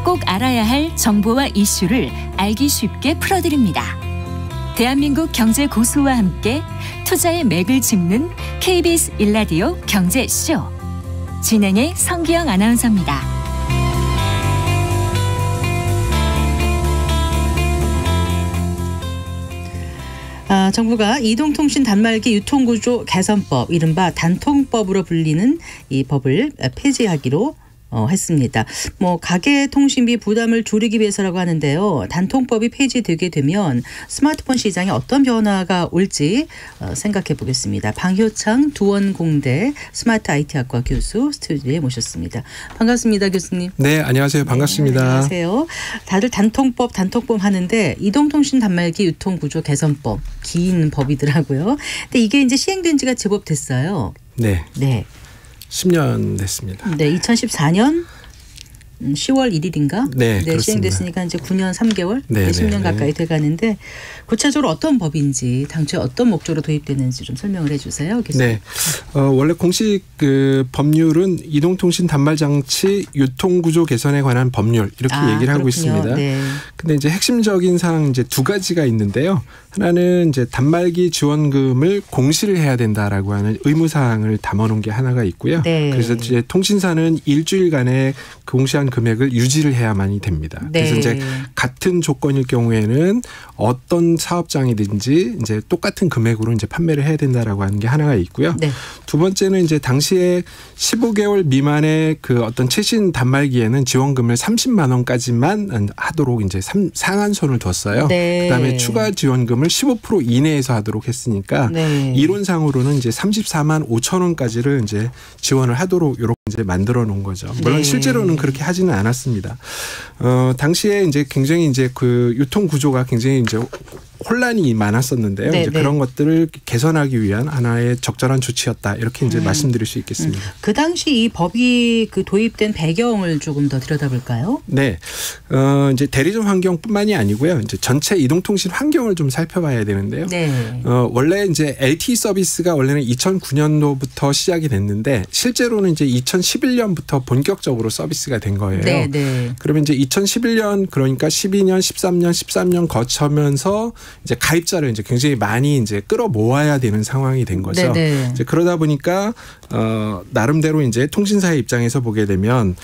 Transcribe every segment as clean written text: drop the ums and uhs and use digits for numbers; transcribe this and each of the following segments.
꼭 알아야 할 정보와 이슈를 알기 쉽게 풀어드립니다. 대한민국 경제 고수와 함께 투자의 맥을 짚는 KBS 1라디오 경제쇼. 진행의 성기영 아나운서입니다. 정부가 이동통신 단말기 유통구조 개선법, 이른바 단통법으로 불리는 이 법을 폐지하기로 했습니다. 가계통신비 부담을 줄이기 위해서라고 하는데요. 단통법이 폐지되게 되면 스마트폰 시장에 어떤 변화가 올지 생각해 보겠습니다. 방효창 두원공대 스마트 IT학과 교수 스튜디오에 모셨습니다. 반갑습니다, 교수님. 네, 안녕하세요. 반갑습니다. 네, 안녕하세요. 다들 단통법 하는데 이동통신 단말기 유통구조 개선법, 긴 법이더라고요. 근데 이게 이제 시행된 지가 제법 됐어요. 네. 네. 10년 됐습니다. 네, 2014년 10월 1일인가? 네, 시행됐으니까 이제 9년 3개월, 네, 10년 가까이 돼가는데 구체적으로 어떤 법인지 당초에 어떤 목적으로 도입됐는지 좀 설명을 해주세요, 교수님. 네, 원래 공식 법률은 이동통신 단말장치 유통구조 개선에 관한 법률 이렇게 얘기를 하고 있습니다. 네. 근데 이제 핵심적인 사항 이제 두 가지가 있는데요. 하나는 이제 단말기 지원금을 공시를 해야 된다라고 하는 의무 사항을 담아놓은 게 하나가 있고요. 네. 그래서 이제 통신사는 일주일간의 공시한 금액을 유지를 해야만이 됩니다. 네. 그래서 이제 같은 조건일 경우에는 어떤 사업장이든지 이제 똑같은 금액으로 이제 판매를 해야 된다라고 하는 게 하나가 있고요. 네. 두 번째는 이제 당시에 15개월 미만의 그 어떤 최신 단말기에는 지원금을 30만 원까지만 하도록 이제 상한선을 뒀어요. 네. 그다음에 추가 지원금을 15% 이내에서 하도록 했으니까 네. 이론상으로는 이제 34만 5천 원까지를 이제 지원을 하도록 이렇게 이제 만들어 놓은 거죠. 물론 네. 실제로는 그렇게 하지는 않았습니다. 당시에 이제 굉장히 이제 그 유통 구조가 굉장히 이제 혼란이 많았었는데요. 네, 이제 네. 그런 것들을 개선하기 위한 하나의 적절한 조치였다. 이렇게 이제 말씀드릴 수 있겠습니다. 그 당시 이 법이 도입된 배경을 조금 더 들여다볼까요? 네, 이제 대리점 환경뿐만이 아니고요. 이제 전체 이동통신 환경을 좀 살펴봐야 되는데요. 네. 원래 이제 LTE 서비스가 원래는 2009년도부터 시작이 됐는데 실제로는 이제 2011년부터 본격적으로 서비스가 된 거예요. 네, 네. 그러면 이제 2011년 그러니까 12년, 13년 거쳐면서 이제 가입자를 이제 굉장히 많이 이제 끌어 모아야 되는 상황이 된 거죠. 네네. 이제 그러다 보니까 나름대로 이제 통신사의 입장에서 보게 되면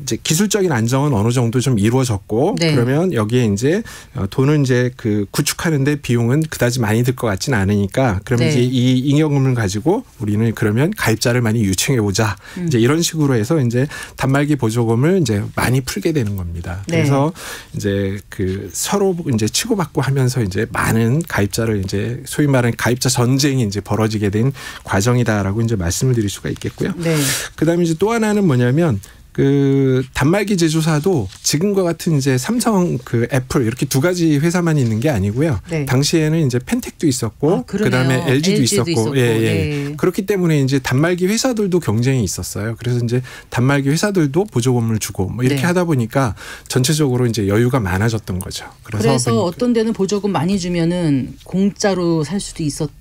이제 기술적인 안정은 어느 정도 좀 이루어졌고 네. 그러면 여기에 이제 돈은 이제 그 구축하는데 비용은 그다지 많이 들 것 같지는 않으니까 그러면 네. 이제 이 잉여금을 가지고 우리는 그러면 가입자를 많이 유치해 보자. 이제 이런 식으로 해서 이제 단말기 보조금을 이제 많이 풀게 되는 겁니다. 네. 그래서 이제 그 서로 이제 치고받고 하면서 이제 많은 가입자를 이제 소위 말하는 가입자 전쟁이 이제 벌어지게 된 과정이다라고 이제 말씀을 드릴 수가 있겠고요. 네. 그다음에 이제 또 하나는 뭐냐면 그 단말기 제조사도 지금과 같은 이제 삼성 그 애플 이렇게 두 가지 회사만 있는 게 아니고요. 네. 당시에는 이제 펜텍도 있었고 그다음에 LG도 있었고 예. 네. 그렇기 때문에 이제 단말기 회사들도 경쟁이 있었어요. 그래서 이제 단말기 회사들도 보조금을 주고 뭐 이렇게 네. 하다 보니까 전체적으로 이제 여유가 많아졌던 거죠. 그래서 어떤 데는 보조금 많이 주면은 공짜로 살 수도 있었.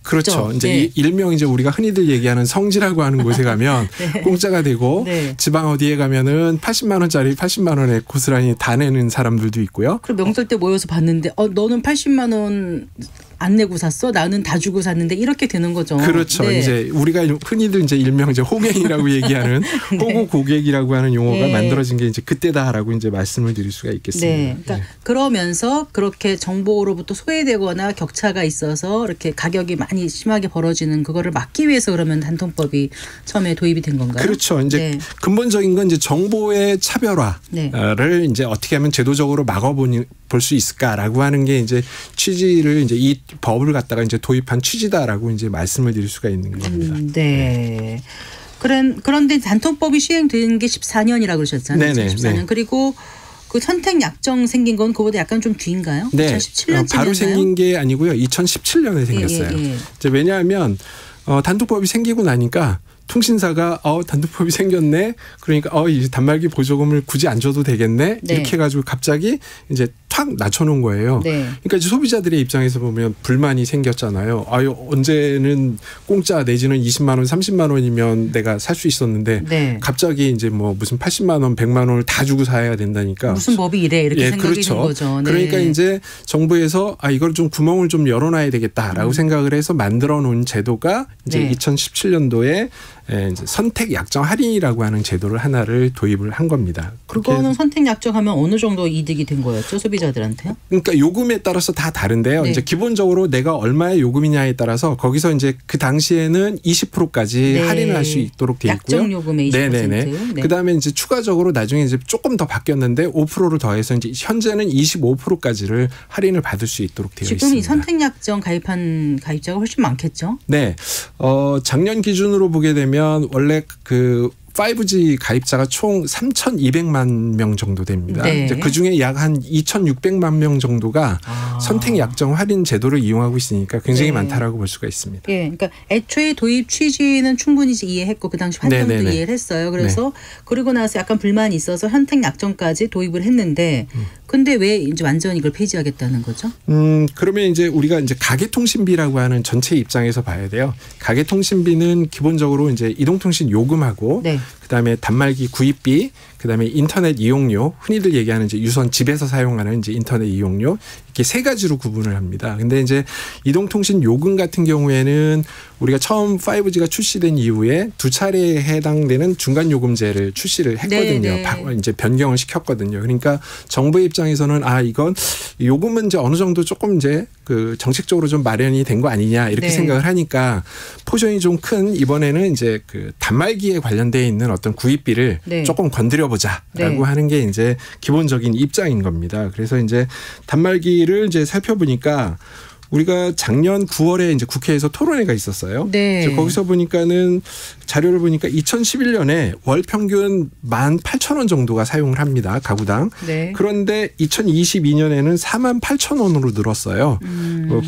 그렇죠. 이제 네. 일명 이제 우리가 흔히들 얘기하는 성지라고 하는 곳에 가면 네. 공짜가 되고 네. 지방 어디에 가면은 80만 원짜리 80만 원에 고스란히 다 내는 사람들도 있고요. 그리고 명절 때 모여서 봤는데 너는 80만 원 안 내고 샀어? 나는 다 주고 샀는데 이렇게 되는 거죠. 그렇죠. 네. 이제 우리가 흔히들 이제 일명 이제 호갱이라고 얘기하는 네. 호구 고객이라고 하는 용어가 네. 만들어진 게 이제 그때다라고 이제 말씀을 드릴 수가 있겠습니다. 네. 그러니까 그러면서 그렇게 정보로부터 소외되거나 격차가 있어서 이렇게 가격이 많이 심하게 벌어지는 그거를 막기 위해서 그러면 단통법이 처음에 도입이 된 건가요? 그렇죠. 이제 네. 근본적인 건 이제 정보의 차별화를 네. 이제 어떻게 하면 제도적으로 막아볼 수 있을까라고 하는 게 이제 취지를 이제 이 법을 갖다가 이제 도입한 취지다라고 이제 말씀을 드릴 수가 있는 겁니다. 네. 그런데 단통법이 시행된 게 14년이라고 그러셨잖아요. 네네. 2014년. 네. 그리고 그 선택 약정 생긴 건 그보다 약간 좀 뒤인가요? 네. 2017년쯤이었나요? 바로 생긴 게 아니고요. 2017년에 생겼어요. 예. 이제 왜냐하면 단통법이 생기고 나니까 통신사가 단통법이 생겼네. 그러니까 이제 단말기 보조금을 굳이 안 줘도 되겠네. 네. 이렇게 해가지고 갑자기 이제 탁 낮춰놓은 거예요. 네. 그러니까 이제 소비자들의 입장에서 보면 불만이 생겼잖아요. 아유, 언제는 공짜 내지는 20만 원, 30만 원이면 내가 살 수 있었는데 네. 갑자기 이제 뭐 무슨 80만 원, 100만 원을 다 주고 사야 된다니까. 무슨 법이 이래 이렇게 생각이 그렇죠. 든 거죠. 네. 그러니까 이제 정부에서 이걸 좀 구멍을 좀 열어놔야 되겠다라고 생각을 해서 만들어 놓은 제도가 이제 네. 2017년도에 이제 선택 약정 할인이라고 하는 제도를 하나를 도입을 한 겁니다. 그거는 선택 약정하면 어느 정도 이득이 된 거였죠, 소비자들한테요? 그러니까 요금에 따라서 다 다른데요. 네. 이제 기본적으로 내가 얼마의 요금이냐에 따라서 거기서 이제 그 당시에는 20%까지 네. 할인을 할 수 있도록 돼 있고요. 약정 요금의 20%. 네네네. 네. 그다음에 이제 추가적으로 나중에 이제 조금 더 바뀌었는데 5%를 더해서 이제 현재는 25%까지를 할인을 받을 수 있도록 되어 지금 있습니다. 이 선택 약정 가입한 가입자가 훨씬 많겠죠? 네. 작년 기준으로 보게 되면 원래 그 5G 가입자가 총 3,200만 명 정도 됩니다. 네. 이제 그중에 약 한 2,600만 명 정도가 선택 약정 할인 제도를 이용하고 있으니까 굉장히 네. 많다라고 볼 수가 있습니다. 예, 그러니까 애초에 도입 취지는 충분히 이해했고 그 당시 환경도 네네네. 이해를 했어요. 그래서 그리고 나서 약간 불만이 있어서 선택 약정까지 도입을 했는데, 근데 왜 이제 완전히 이걸 폐지하겠다는 거죠? 그러면 이제 우리가 이제 가계통신비라고 하는 전체 입장에서 봐야 돼요. 가계통신비는 기본적으로 이제 이동통신 요금하고 네. 그다음에 단말기 구입비, 그다음에 인터넷 이용료, 흔히들 얘기하는 이제 유선 집에서 사용하는 이제 인터넷 이용료, 이렇게 세 가지로 구분을 합니다. 근데 이제 이동통신 요금 같은 경우에는 우리가 처음 5G가 출시된 이후에 두 차례에 해당되는 중간 요금제를 출시를 했거든요. 네. 이제 변경을 시켰거든요. 그러니까 정부의 입장에서는 이건 요금은 이제 어느 정도 조금 이제 그 정책적으로 좀 마련이 된 거 아니냐 이렇게 네. 생각을 하니까 포션이 좀 큰 이번에는 이제 그 단말기에 관련돼 있는 어떤 구입비를 네. 조금 건드려 보자라고 네. 하는 게 이제 기본적인 입장인 겁니다. 그래서 이제 단말기를 이제 살펴보니까 우리가 작년 9월에 이제 국회에서 토론회가 있었어요. 네. 거기서 보니까는 자료를 보니까 2011년에 월 평균 18,000원 정도가 사용을 합니다. 가구당. 네. 그런데 2022년에는 48,000원으로 늘었어요.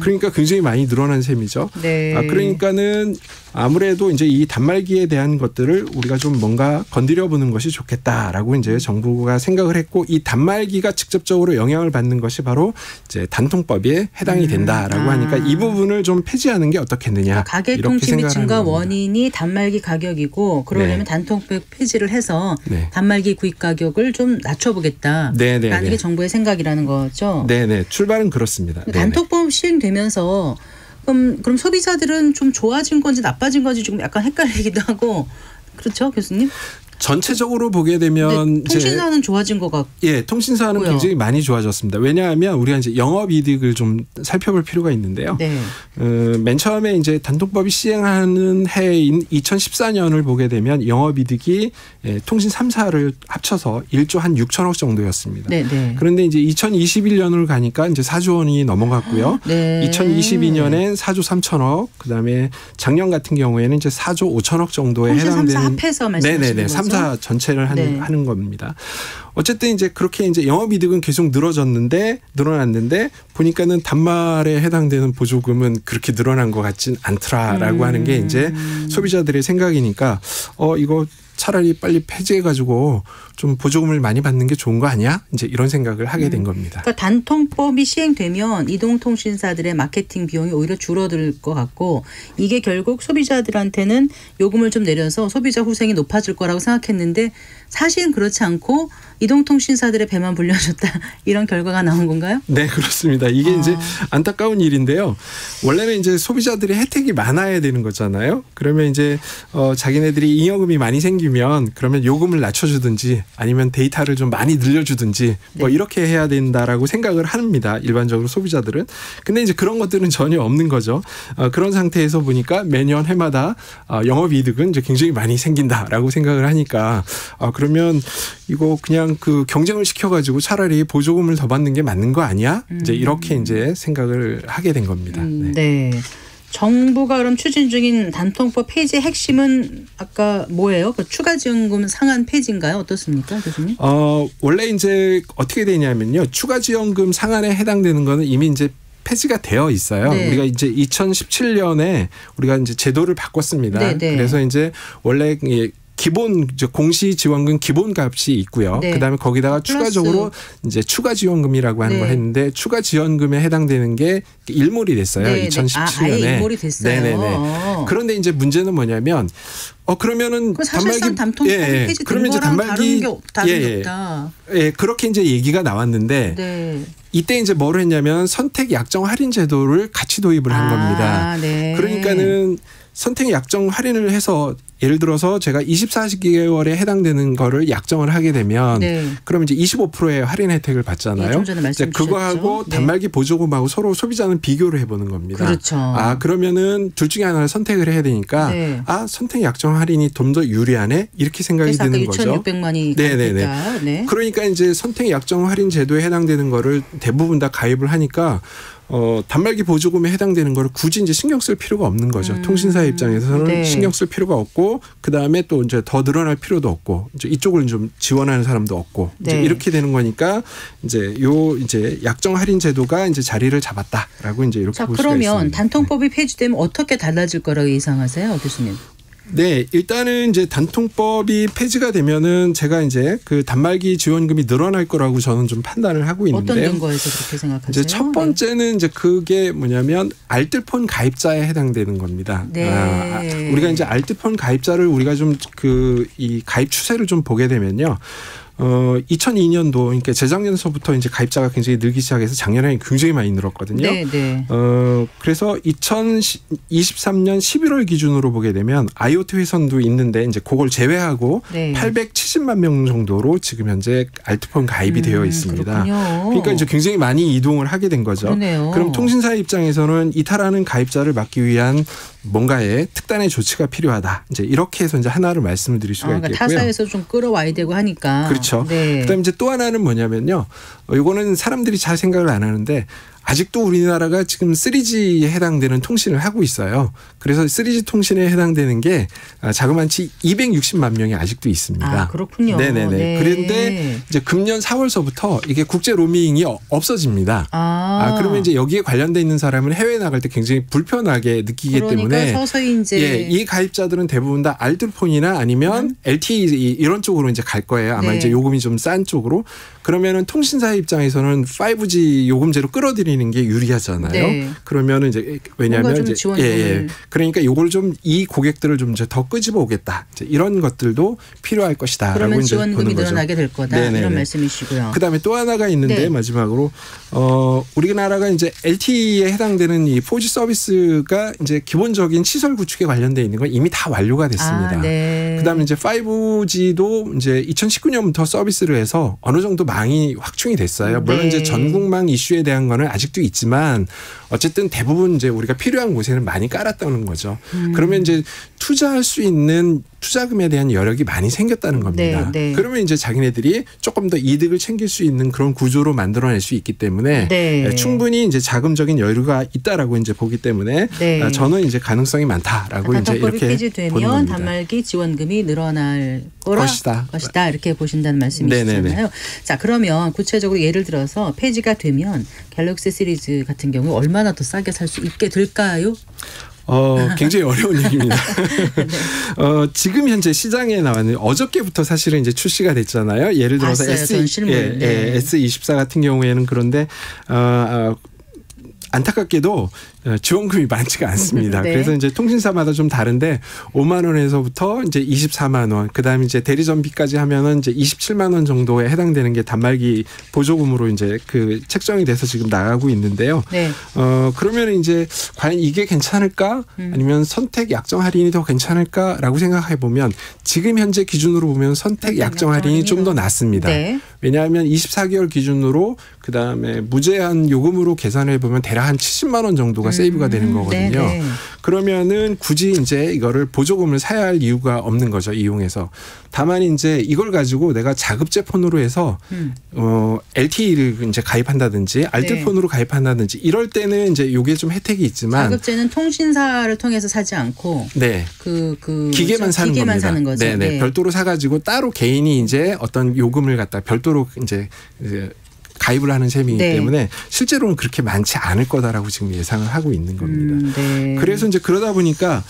그러니까 굉장히 많이 늘어난 셈이죠. 네. 그러니까는 아무래도 이제 이 단말기에 대한 것들을 우리가 좀 뭔가 건드려 보는 것이 좋겠다라고 이제 정부가 생각을 했고, 이 단말기가 직접적으로 영향을 받는 것이 바로 이제 단통법에 해당이 된다라고 하니까 이 부분을 좀 폐지하는 게 어떻겠느냐. 가계통신비 증가 원인이 단말기 가격이고, 그러려면 네. 단통법 폐지를 해서 네. 단말기 구입 가격을 좀 낮춰보겠다라는 네네네. 게 정부의 생각이라는 거죠. 네네. 출발은 그렇습니다. 단통법 시행되면서 그럼 소비자들은 좀 좋아진 건지 나빠진 건지 조금 약간 헷갈리기도 하고, 그렇죠, 교수님? 전체적으로 보게 되면 통신사는 좋아진 것 같고, 통신사는 뭐요? 굉장히 많이 좋아졌습니다. 왜냐하면 우리가 이제 영업이득을 좀 살펴볼 필요가 있는데요. 네. 맨 처음에 이제 단통법이 시행하는 해인 2014년을 보게 되면 영업이득이 통신 3사를 합쳐서 1조 한 6천억 정도였습니다. 네, 네. 그런데 이제 2021년을 가니까 이제 4조 원이 넘어갔고요. 네. 2022년엔 4조 3천억, 그다음에 작년 같은 경우에는 이제 4조 5천억 정도에 통신 해당되는 3사 합해서 말씀하시는 네네네. 거죠? 3사 전체를 네. 하는 겁니다. 어쨌든 이제 그렇게 이제 영업이득은 계속 늘어났는데 보니까는 단말에 해당되는 보조금은 그렇게 늘어난 것 같진 않더라라고 하는 게 이제 소비자들의 생각이니까 이거 차라리 빨리 폐지해가지고 좀 보조금을 많이 받는 게 좋은 거 아니야? 이제 이런 생각을 하게 된 겁니다. 그러니까 단통법이 시행되면 이동통신사들의 마케팅 비용이 오히려 줄어들 것 같고, 이게 결국 소비자들한테는 요금을 좀 내려서 소비자 후생이 높아질 거라고 생각했는데 사실은 그렇지 않고 이동통신사들의 배만 불려줬다 이런 결과가 나온 건가요? 네, 그렇습니다. 이게 이제 안타까운 일인데요. 원래는 이제 소비자들이 혜택이 많아야 되는 거잖아요. 그러면 이제 자기네들이 잉여금이 많이 생기면 그러면 요금을 낮춰주든지 아니면 데이터를 좀 많이 늘려주든지 뭐 이렇게 해야 된다라고 생각을 합니다. 일반적으로 소비자들은. 근데 이제 그런 것들은 전혀 없는 거죠. 그런 상태에서 보니까 매년 해마다 영업이득은 이제 굉장히 많이 생긴다라고 생각을 하니까 그러면 이거 그냥 그 경쟁을 시켜가지고 차라리 보조금을 더 받는 게 맞는 거 아니야? 이제 이렇게 이제 생각을 하게 된 겁니다. 네. 정부가 그럼 추진 중인 단통법 폐지의 핵심은 아까 뭐예요? 그 추가 지원금 상한 폐지인가요? 어떻습니까, 교수님? 원래 이제 어떻게 되냐면요. 추가 지원금 상한에 해당되는 거는 이미 이제 폐지가 되어 있어요. 네. 우리가 이제 2017년에 우리가 이제 제도를 바꿨습니다. 네, 네. 그래서 이제 원래 기본 이제 공시 지원금 기본 값이 있고요. 네. 그다음에 거기다가 추가적으로 이제 추가 지원금이라고 하는 네. 걸 했는데 추가 지원금에 해당되는 게 일몰이 됐어요. 네, 2017년에. 아예 일몰이 됐어요. 네네네. 그런데 이제 문제는 뭐냐면 그러면은 사실상 담통법이 폐지된 거랑 다른 게 없다. 예, 그렇게 이제 얘기가 나왔는데 네. 이때 이제 뭘 했냐면 선택 약정 할인 제도를 같이 도입을 한 겁니다. 네. 그러니까는 선택 약정 할인을 해서 예를 들어서 제가 24개월에 해당되는 거를 약정을 하게 되면 네. 그러면 이제 25%의 할인 혜택을 받잖아요. 좀 전에 말씀 주셨죠. 그거하고 네. 단말기 보조금하고 서로 소비자는 비교를 해보는 겁니다. 그렇죠. 그러면은 둘 중에 하나를 선택을 해야 되니까 네. 선택 약정 할인이 좀 더 유리하네 이렇게 생각이 드는 거죠. 6,600만이 네네네. 네. 그러니까 이제 선택 약정 할인 제도에 해당되는 거를 대부분 다 가입을 하니까 단말기 보조금에 해당되는 거를 굳이 이제 신경 쓸 필요가 없는 거죠. 통신사 입장에서는 네. 신경 쓸 필요가 없고 그다음에 또 이제 더 늘어날 필요도 없고 이제 이쪽을 좀 지원하는 사람도 없고 이제 네. 이렇게 되는 거니까 이제 이제 약정 할인 제도가 이제 자리를 잡았다라고 이제 이렇게 볼 수가 있습니다. 그러면 단통법이 폐지되면 어떻게 달라질 거라고 예상하세요, 교수님? 네, 일단은 이제 단통법이 폐지가 되면은 제가 이제 그 단말기 지원금이 늘어날 거라고 저는 좀 판단을 하고 있는데요. 어떤 근거에서 그렇게 생각하세요? 이제 첫 번째는 이제 그게 뭐냐면 알뜰폰 가입자에 해당되는 겁니다. 네. 우리가 이제 알뜰폰 가입자를 우리가 좀 이 가입 추세를 좀 보게 되면요. 2002년도 그러니까 재작년서부터 이제 가입자가 굉장히 늘기 시작해서 작년에 굉장히 많이 늘었거든요. 네, 네. 그래서 2023년 11월 기준으로 보게 되면 IoT 회선도 있는데 이제 그걸 제외하고 네. 870만 명 정도로 지금 현재 알뜰폰 가입이 되어 있습니다. 그렇군요. 그러니까 이제 굉장히 많이 이동을 하게 된 거죠. 그러네요. 그럼 통신사 입장에서는 이탈하는 가입자를 막기 위한 뭔가의 특단의 조치가 필요하다. 이제 이렇게 해서 이제 하나를 말씀을 드릴 수가 그러니까 있겠고요. 타사에서 좀 끌어와야 되고 하니까. 그렇죠. 네. 그다음에 이제 또 하나는 뭐냐면요. 이거는 사람들이 잘 생각을 안 하는데 아직도 우리나라가 지금 3G에 해당되는 통신을 하고 있어요. 그래서 3G 통신에 해당되는 게 자그마치 260만 명이 아직도 있습니다. 그렇군요. 네네네. 네. 그런데 이제 금년 4월서부터 이게 국제 로밍이 없어집니다. 그러면 이제 여기에 관련돼 있는 사람은 해외 나갈 때 굉장히 불편하게 느끼기 때문에 그러니까 서서히 이제 이 가입자들은 대부분 다 알뜰폰이나 아니면 LTE 이런 쪽으로 이제 갈 거예요. 아마 네. 이제 요금이 좀 싼 쪽으로. 그러면은 통신사 입장에서는 5G 요금제로 끌어들이는 게 유리하잖아요. 네. 그러면은 이제 왜냐하면 이제 지원금을. 그러니까 요걸 좀 이 고객들을 좀 이제 더 끄집어 오겠다. 이제 이런 것들도 필요할 것이다라고 그러면 이제 지원금이 보는 거죠. 늘어나게 될 거다. 네네네. 이런 말씀이시고요. 그다음에 또 하나가 있는데 네. 마지막으로 우리나라가 이제 LTE에 해당되는 이 4G 서비스가 이제 기본적인 시설 구축에 관련돼 있는 건 이미 다 완료가 됐습니다. 네. 그다음에 이제 5G도 이제 2019년부터 서비스를 해서 어느 정도 망이 확충이 됐어요. 물론 네. 이제 전국망 이슈에 대한 거는 아직도 있지만 어쨌든 대부분 이제 우리가 필요한 곳에는 많이 깔았다는 거죠. 그러면 이제 투자할 수 있는 투자금에 대한 여력이 많이 생겼다는 겁니다. 네, 네. 그러면 이제 자기네들이 조금 더 이득을 챙길 수 있는 그런 구조로 만들어낼 수 있기 때문에 네. 충분히 이제 자금적인 여유가 있다라고 이제 보기 때문에 네. 저는 이제 가능성이 많다라고 이제 단통법이 이렇게 보는 폐지되면 겁니다. 단말기 지원금이 늘어날 것이다 이렇게 보신다는 말씀이시잖아요. 네네네. 자, 그러면 구체적으로 예를 들어서 폐지가 되면 갤럭시 시리즈 같은 경우 얼마나 더 싸게 살 수 있게 될까요? 굉장히 어려운 얘기입니다. 지금 현재 시장에 나왔는 어저께부터 사실은 이제 출시가 됐잖아요. 예를 들어서 봤어요, 전 실물. 네. S24 같은 경우에는 그런데 안타깝게도 지원금이 많지가 않습니다. 네. 그래서 이제 통신사마다 좀 다른데 5만 원에서부터 이제 24만 원, 그다음에 이제 대리점비까지 하면은 이제 27만 원 정도에 해당되는 게 단말기 보조금으로 이제 그 책정이 돼서 지금 나가고 있는데요. 네. 그러면 이제 과연 이게 괜찮을까? 아니면 선택 약정 할인이 더 괜찮을까라고 생각해 보면 지금 현재 기준으로 보면 선택 약정 할인이 좀 더 낫습니다. 네. 왜냐하면 24개월 기준으로 그다음에 무제한 요금으로 계산해 보면 대략 한 70만 원 정도가 세이브가 되는 거거든요. 네네. 그러면은 굳이 이제 이거를 보조금을 사야 할 이유가 없는 거죠. 이용해서. 다만 이제 이걸 가지고 내가 자급제 폰으로 해서 LTE를 이제 가입한다든지 알뜰폰으로 가입한다든지 이럴 때는 이제 요게 좀 혜택이 있지만 자급제는 통신사를 통해서 사지 않고 네. 기계만 사는 기계만 겁니다. 사는 거죠. 네네. 네. 별도로 사가지고 따로 개인이 이제 어떤 요금을 갖다 별도로 이제 가입을 하는 셈이기 네. 때문에 실제로는 그렇게 많지 않을 거다라고 지금 예상을 하고 있는 겁니다. 네. 그래서 이제 그러다 보니까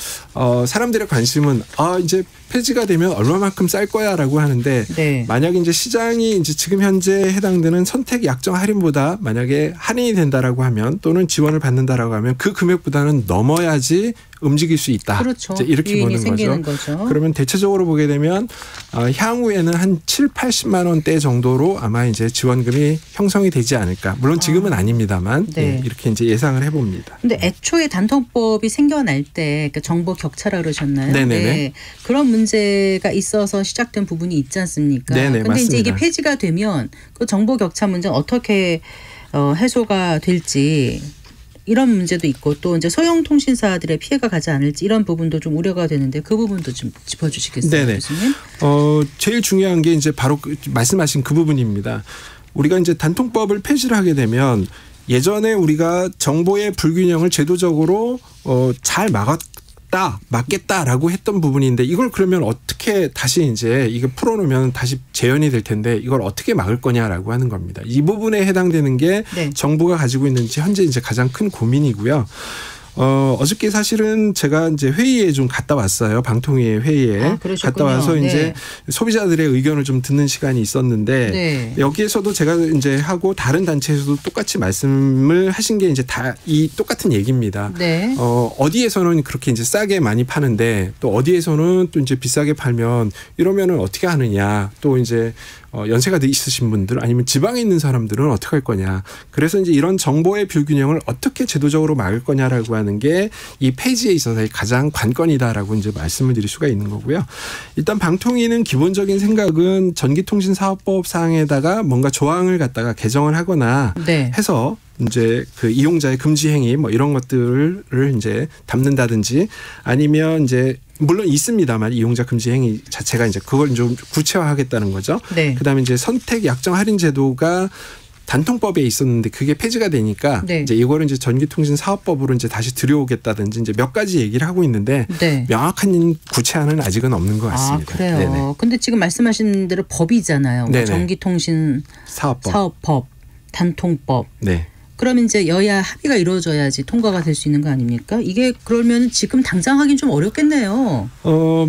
사람들의 관심은 이제 폐지가 되면 얼마만큼 쌀 거야라고 하는데 네. 만약에 이제 시장이 이제 지금 현재 해당되는 선택 약정 할인보다 만약에 할인이 된다라고 하면 또는 지원을 받는다라고 하면 그 금액보다는 넘어야지 움직일 수 있다. 그렇죠. 이제 이렇게 보는 생기는 거죠. 거죠. 그러면 대체적으로 보게 되면 향후에는 한 7, 80만 원대 정도로 아마 이제 지원금이 형성이 되지 않을까. 물론 지금은 아닙니다만 네. 이렇게 이제 예상을 해봅니다. 근데 애초에 단통법이 생겨날 때 그러니까 정보 격차라 그러셨나요? 네네네. 네. 그런 문제가 있어서 시작된 부분이 있지 않습니까? 네네, 근데 이제 이게 맞습니다. 폐지가 되면 그 정보 격차 문제는 어떻게 해소가 될지 이런 문제도 있고 또 이제 소형 통신사들의 피해가 가지 않을지 이런 부분도 좀 우려가 되는데 그 부분도 좀 짚어주시겠어요, 네네. 교수님? 제일 중요한 게 이제 바로 말씀하신 그 부분입니다. 우리가 이제 단통법을 폐지를 하게 되면 예전에 우리가 정보의 불균형을 제도적으로 잘 막겠다라고 했던 부분인데 이걸 그러면 어떻게 다시 이제 이거 풀어놓으면 다시 재현이 될 텐데 이걸 어떻게 막을 거냐라고 하는 겁니다. 이 부분에 해당되는 게 네. 정부가 가지고 있는지 현재 이제 가장 큰 고민이고요. 어저께 사실은 제가 이제 회의에 좀 갔다 왔어요. 방통위 회의에 그러셨군요. 갔다 와서 네. 이제 소비자들의 의견을 좀 듣는 시간이 있었는데 네. 여기에서도 제가 이제 하고 다른 단체에서도 똑같이 말씀을 하신 게 이제 다 이 똑같은 얘기입니다. 네. 어디에서는 그렇게 이제 싸게 많이 파는데 또 어디에서는 또 이제 비싸게 팔면 이러면은 어떻게 하느냐. 또 이제 연세가 있으신 분들 아니면 지방에 있는 사람들은 어떻게 할 거냐. 그래서 이제 이런 정보의 불균형을 어떻게 제도적으로 막을 거냐라고 하는 게 이 폐지에 있어서의 가장 관건이다라고 이제 말씀을 드릴 수가 있는 거고요. 일단 방통위는 기본적인 생각은 전기통신사업법 상에다가 뭔가 조항을 갖다가 개정을 하거나 네. 해서 이제 그 이용자의 금지 행위 뭐 이런 것들을 이제 담는다든지 아니면 이제 물론 있습니다만 이용자 금지 행위 자체가 이제 그걸 좀 구체화하겠다는 거죠. 네. 그다음에 이제 선택 약정 할인 제도가 단통법에 있었는데 그게 폐지가 되니까 네. 이제 이거를 이제 전기통신사업법으로 이제 다시 들여오겠다든지 이제 몇 가지 얘기를 하고 있는데 네. 명확한 구체화는 아직은 없는 것 같습니다. 그래요. 네네. 근데 지금 말씀하신 대로 법이잖아요. 뭐 네네. 전기통신 사업법, 단통법. 네. 그러면 이제 여야 합의가 이루어져야지 통과가 될 수 있는 거 아닙니까? 이게 그러면 지금 당장 하긴 좀 어렵겠네요.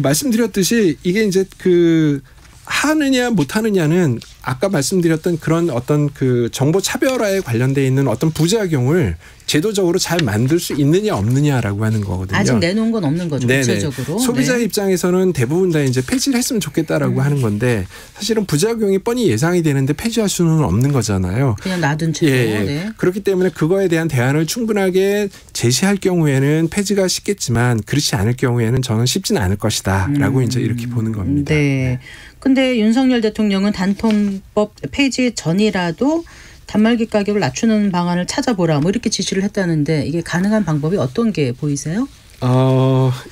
말씀드렸듯이 이게 이제 그 하느냐 못하느냐는 아까 말씀드렸던 그런 어떤 그 정보 차별화에 관련돼 있는 어떤 부작용을 제도적으로 잘 만들 수 있느냐 없느냐라고 하는 거거든요. 아직 내놓은 건 없는 거죠. 네네. 구체적으로. 소비자 네. 입장에서는 대부분 다 이제 폐지를 했으면 좋겠다라고 하는 건데 사실은 부작용이 뻔히 예상이 되는데 폐지할 수는 없는 거잖아요. 그냥 놔둔 채로. 예. 네. 그렇기 때문에 그거에 대한 대안을 충분하게 제시할 경우에는 폐지가 쉽겠지만 그렇지 않을 경우에는 저는 쉽지는 않을 것이다라고 이제 이렇게 보는 겁니다. 네. 근데 윤석열 대통령은 단통법 폐지 전이라도 단말기 가격을 낮추는 방안을 찾아보라 뭐 이렇게 지시를 했다는데 이게 가능한 방법이 어떤 게 보이세요?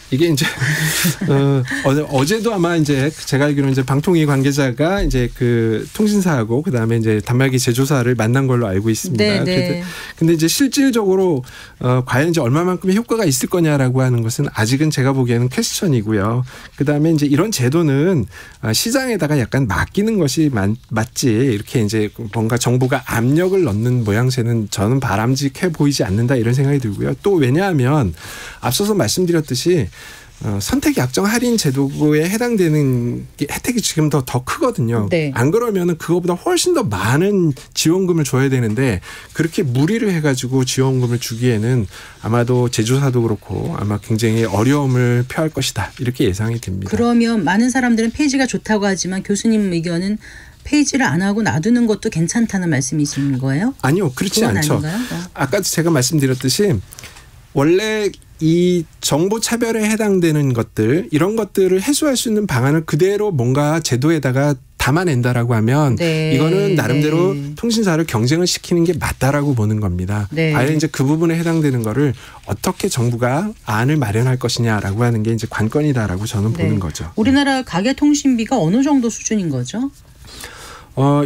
이게 이제 어제도 아마 이제 제가 알기로는 이제 방통위 관계자가 이제 그 통신사하고 그다음에 이제 단말기 제조사를 만난 걸로 알고 있습니다. 네, 네. 근데 이제 실질적으로 과연 이제 얼마만큼의 효과가 있을 거냐라고 하는 것은 아직은 제가 보기에는 퀘스천이고요. 그다음에 이제 이런 제도는 시장에다가 약간 맡기는 것이 맞지 이렇게 이제 뭔가 정부가 압력을 넣는 모양새는 저는 바람직해 보이지 않는다 이런 생각이 들고요. 또 왜냐하면 앞서서 말씀드렸듯이 선택 약정 할인 제도에 해당되는 혜택이 지금 더 크거든요. 네. 안 그러면은 그거보다 훨씬 더 많은 지원금을 줘야 되는데 그렇게 무리를 해가지고 지원금을 주기에는 아마도 제조사도 그렇고 아마 굉장히 어려움을 표할 것이다 이렇게 예상이 됩니다. 그러면 많은 사람들은 폐지가 좋다고 하지만 교수님 의견은 폐지를 안 하고 놔두는 것도 괜찮다는 말씀이신 거예요? 아니요, 그렇지 그건 않죠. 아닌가요? 아까 제가 말씀드렸듯이 원래 이 정보 차별에 해당되는 것들 이런 것들을 해소할 수 있는 방안을 그대로 뭔가 제도에다가 담아낸다라고 하면 네. 이거는 나름대로 네. 통신사를 경쟁을 시키는 게 맞다라고 보는 겁니다. 네. 아예 이제 그 부분에 해당되는 거를 어떻게 정부가 안을 마련할 것이냐라고 하는 게 이제 관건이다라고 저는 네. 보는 거죠. 우리나라 가계통신비가 어느 정도 수준인 거죠?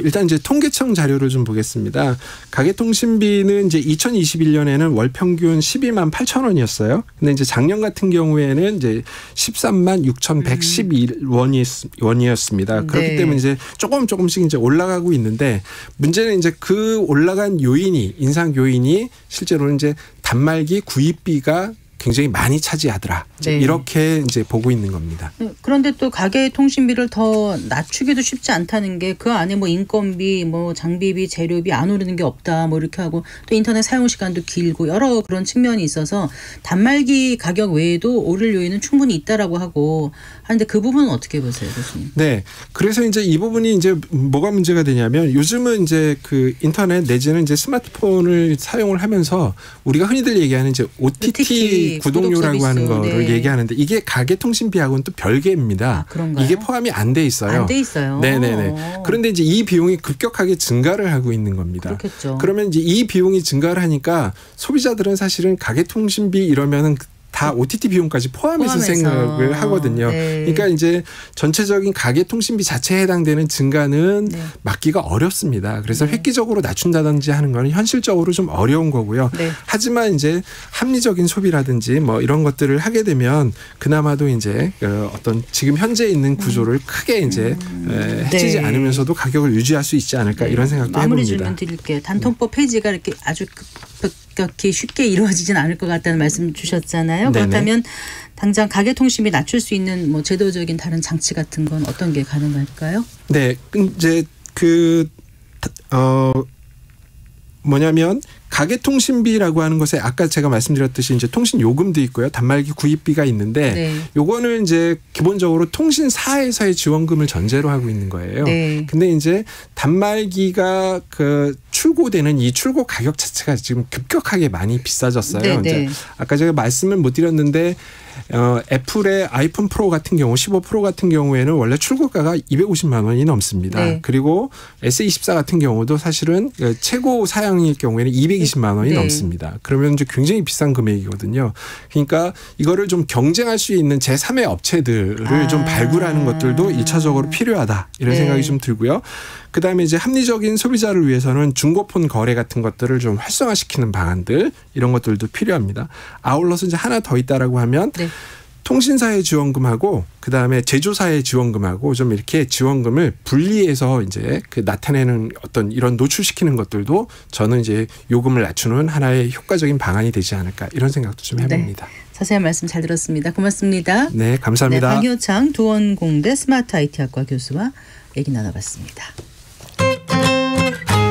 일단 이제 통계청 자료를 좀 보겠습니다. 가계통신비는 이제 2021년에는 월 평균 12만 8천 원이었어요. 근데 이제 작년 같은 경우에는 이제 13만 6,111원이었습니다. 그렇기 네. 때문에 이제 조금씩 이제 올라가고 있는데 문제는 이제 그 올라간 요인이 인상 요인이 실제로는 이제 단말기 구입비가 굉장히 많이 차지하더라. 네. 이렇게 이제 보고 있는 겁니다. 그런데 또 가계 통신비를 더 낮추기도 쉽지 않다는 게 그 안에 뭐 인건비, 뭐 장비비, 재료비 안 오르는 게 없다. 뭐 이렇게 하고 또 인터넷 사용 시간도 길고 여러 그런 측면이 있어서 단말기 가격 외에도 오를 요인은 충분히 있다라고 하고 하는데 그 부분은 어떻게 보세요, 교수님? 네. 그래서 이제 이 부분이 이제 뭐가 문제가 되냐면 요즘은 이제 그 인터넷 내지는 이제 스마트폰을 사용을 하면서 우리가 흔히들 얘기하는 이제 OTT 구독료라고 하는 거를 네. 얘기하는데 이게 가계통신비하고는 또 별개입니다. 그런가요? 이게 포함이 안 돼 있어요. 안 돼 있어요. 네네네. 그런데 이제 이 비용이 급격하게 증가를 하고 있는 겁니다. 그렇겠죠. 그러면 이제 이 비용이 증가를 하니까 소비자들은 사실은 가계통신비 이러면은 다 OTT 비용까지 포함해서 생각을 하거든요. 네. 그러니까 이제 전체적인 가계통신비 자체에 해당되는 증가는 네. 막기가 어렵습니다. 그래서 획기적으로 낮춘다든지 하는 건 현실적으로 좀 어려운 거고요. 네. 하지만 이제 합리적인 소비라든지 뭐 이런 것들을 하게 되면 그나마도 이제 어떤 지금 현재 있는 구조를 크게 이제 해치지 네. 않으면서도 가격을 유지할 수 있지 않을까 이런 생각도 마무리 해봅니다. 질문 드릴게요. 단통법 폐지가 이렇게 아주 급격히 쉽게 이루어지진 않을 것 같다는 말씀 주셨잖아요. 네네. 그렇다면 당장 가계통신비 낮출 수 있는 뭐 제도적인 다른 장치 같은 건 어떤 게 가능할까요? 네, 이제 뭐냐면 가계통신비라고 하는 것에 아까 제가 말씀드렸듯이 이제 통신 요금도 있고요. 단말기 구입비가 있는데 네. 요거는 이제 기본적으로 통신사에서의 지원금을 전제로 하고 있는 거예요. 네. 근데 이제 단말기가 출고되는 이 출고 가격 자체가 지금 급격하게 많이 비싸졌어요. 네, 네. 이제 아까 제가 말씀을 못 드렸는데 애플의 아이폰 프로 같은 경우 15 프로 같은 경우에는 원래 출고가가 250만 원이 넘습니다. 네. 그리고 S24 같은 경우도 사실은 최고 사양일 경우에는 220만 원이 네. 넘습니다. 그러면 이제 굉장히 비싼 금액이거든요. 그러니까 이거를 좀 경쟁할 수 있는 제3의 업체들을 좀 발굴하는 것들도 1차적으로 필요하다. 이런 네. 생각이 좀 들고요. 그다음에 이제 합리적인 소비자를 위해서는 중고폰 거래 같은 것들을 좀 활성화시키는 방안들 이런 것들도 필요합니다. 아울러서 이제 하나 더 있다라고 하면 네. 통신사의 지원금하고 그다음에 제조사의 지원금하고 좀 이렇게 지원금을 분리해서 이제 나타내는 어떤 이런 노출시키는 것들도 저는 이제 요금을 낮추는 하나의 효과적인 방안이 되지 않을까 이런 생각도 좀 해봅니다. 네. 자세한 말씀 잘 들었습니다. 고맙습니다. 네, 감사합니다. 네, 박효창 두원공대 스마트 IT학과 교수와 얘기 나눠봤습니다.